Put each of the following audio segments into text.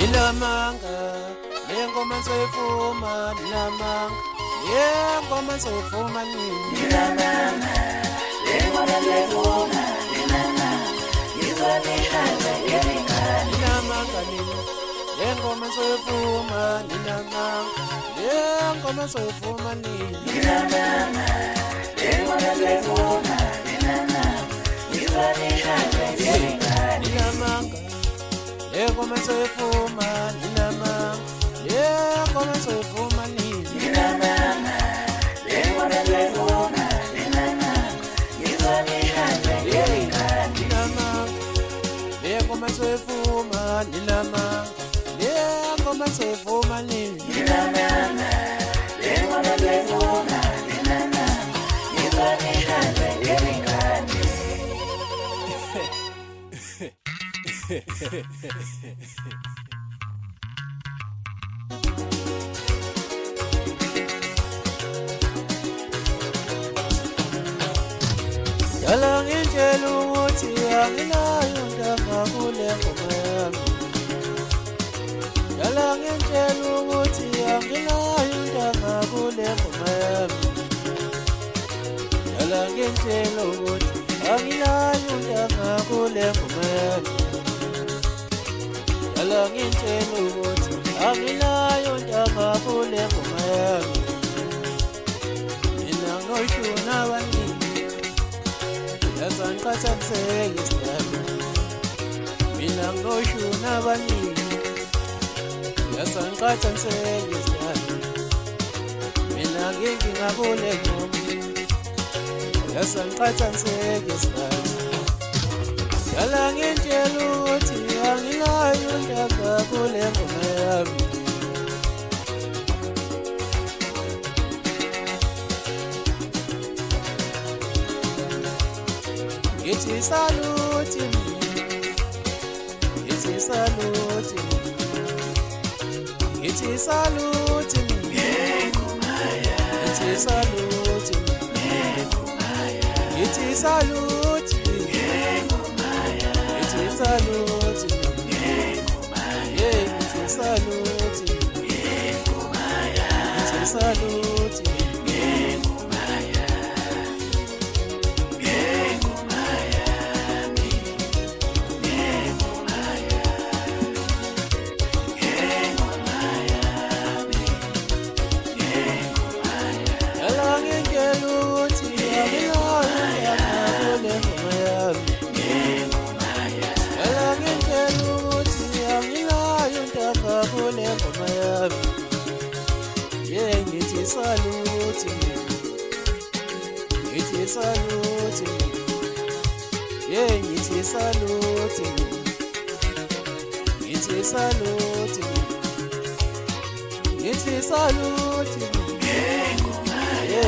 Nilamanga, lengoma soyifuma, nilamanga, lengoma soyifuma nini. Nilamanga, lengoma soyifuma, nilamanga, ngizolihlanza ngelingani. Nilamanga nini, lengoma soyifuma, nilamanga, lengoma soyifuma nini. Nilamanga, lengoma soyifuma, nilamanga, ngizolihlanza ngelingani. Nilamanga, lengoma soyifuma, nilamanga, lengoma soyifuma nini. Nilamanga, lengoma soyifuma, nilamanga, ngizolihlanza ngelingani. Nilamanga, lengoma soyifuma, nilamanga, lengoma soyifuma nini. Nilamanga, lengoma soyifuma, nilamanga, ngizolihlanza ngelingani. Dala ngitshela ukuthi anginayo ndaba kule ngoma yami. Dala ngitshela ukuthi anginayo ndaba kule ngoma yami. Dala ngitshela ukuthi anginayo ndaba kule ngoma yami. Dala ngitshela ukuthi anginayo ndaba kule ngoma yami. Mina ngoshuna abaningi yazangiqhathaniseka isidalo. Mina nginoshuna abaningi yazangiqhathaniseka isidalo. Mina nginkinga kule ngoma yazangiqhathaniseka isidalo. Dala ngitshela ukuthi anginayo ndaba kule ngoma yami. Ngithi saluti, ngithi saluti, ngithi saluti, ngithi saluti, ngithi saluti, ngithi saluti, ngithi saluti, ngithi saluti. Saluti, ngithi saluti, ngithi saluti, ngithi saluti, ngithi saluti,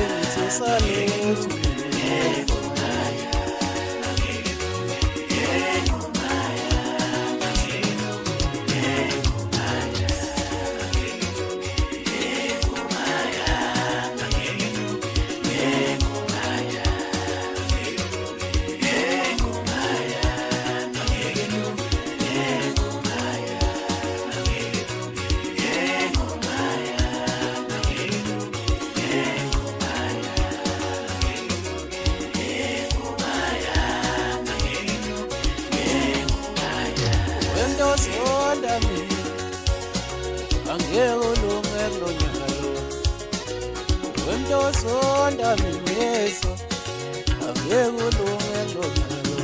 ngithi saluti. Sonda mina angeke ulunge kulo nyaka lo. Wento sonda mina yeso angeke ulunge kulo nyaka lo.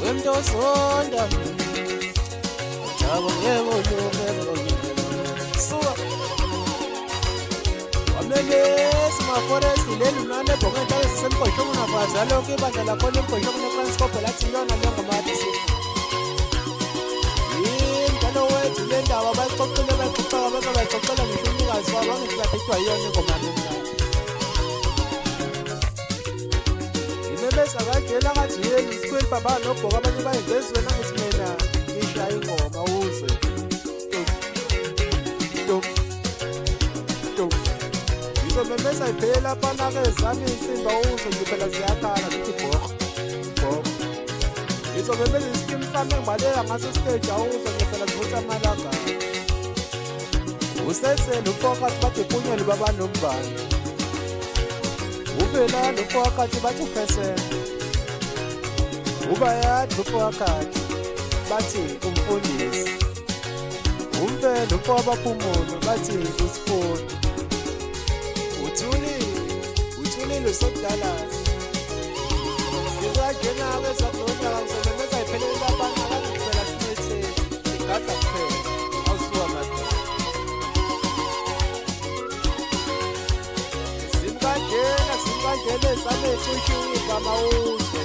Wento sonda mina angeke ulunge kulo nyaka lo. Suka wamebesi ma-forest leli mnane bhokenta ezisemgqoshongo navaza lokho ibandla lakhona emgqoshongo ne-transcope lathi yona lengomati wethu le ndaba bayixoxile bayixoxela bese bayixoxela ngisho umnikazi wabo angithi baphethwa yiyona ingoma nomnandi. Imebesa kajela kajiyeli isikhweli baba nobhoka abanye bayingezweni angithi mina ngishaya ingoma uzwe. Ngizomemesa iphela lapha-ke zami isimba uzwe nje phela ziyakhala zithi bhoko bhoko. ngizobemeza iskim sami engibaleka ngaso stage awuzwa phela zivuthi amalanga usesele ufakathi bathi punyeli babanombani uvelani ufakathi bathi uphesente ubayadi ufakathi bathi umfundisi umvelo wabaphumulo bathi usifundi uthulile sokudalasi sizagena kwezagonyaka ngizobemeza iphelele abantu abathi kuphela sinetheni sigadla kuphela awusuka madoda simkangena samethu ushiwe igama uzwe